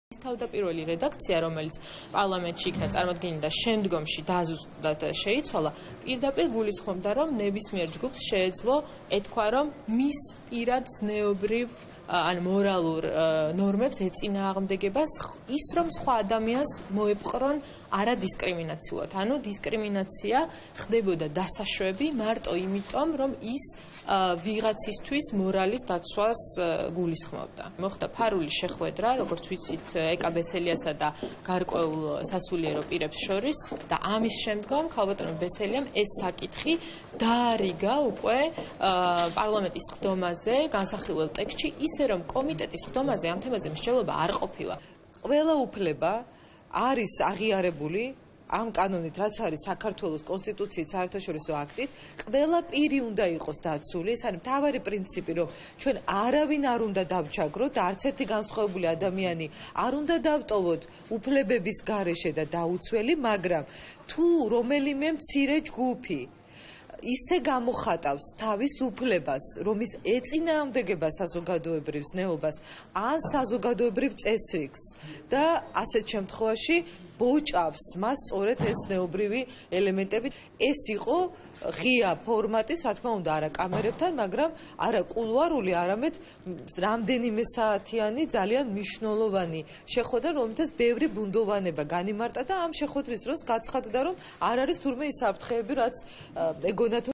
თავდაპირველი რედაქცია, რომელიც პარლამენტში იქნა წარმოდგენილი და შემდგომში დაზუსტდა და შეიცვალა, პირდაპირ გულისხმობდა, რომ ნებისმიერ ჯგუფს შეეძლო ეთქვა, რომ მის პირად ზნეობრივ ან მორალურ ნორმებს ეწინააღმდეგება ის, რომ სხვა ადამიანს მოეპყრონ არადისკრიმინაციულად. ანუ დისკრიმინაცია ხდებოდა დასაშვები მარტო იმიტომ, რომ ის ვიღაცისთვის მორალის დაცვას გულისხმობდა. მოხდა ფარული შეხვედრა, როგორც ვიცით, ეკა ბესელიასა და გარკვეულ სასულიერო პირებს შორის და ამის შემდგომ ქალბატონო ბესელიამ ეს საკითხი დაარიგა უკვე პარლამენტის ხდომაზე განსახილველ ტექსტში, ისე რომ კომიტეტის ხდომაზე ამ თემაზე მსჯელობა არ ყოფილა. ყველა უფლება არის აღიარებული ამ კანონით, რაც არის საქართველოს კონსტიტუციის საერთაშორისო აქტით, ყველა პირი უნდა იყოს დაცული. ეს არის მთავარი პრინციპი, რომ ჩვენ არავინ არ უნდა დავჩაგროთ და არც ერთი განსხვავებული ადამიანი არ უნდა დავტოვოთ უფლებების გარეშე და დაუცველი, მაგრამ თუ რომელიმე მცირე ჯგუფი ისე გამოხატავს თავის უფლებას, რომ ის ეწინააღმდეგება საზოგადოებრივ ზნეობას ან საზოგადოებრივ წესრიგს და ასეთ შემთხვევაში ბოჭავს მას სწორედ ეს ზნეობრივი ელემენტები. ეს იყო ღია ფორმატის, რა თქმა უნდა, არა კამერებთან, მაგრამ არა კულუარული, არამედ რამდენიმე საათიანი ძალიან მნიშვნელოვანი შეხვედრა, რომელთაც ბევრი ბუნდოვანება განიმარტა და ამ შეხვედრის დროს გაცხადდა, რომ არ არის თურმე ის საფრთხეები, რაც ეგონათ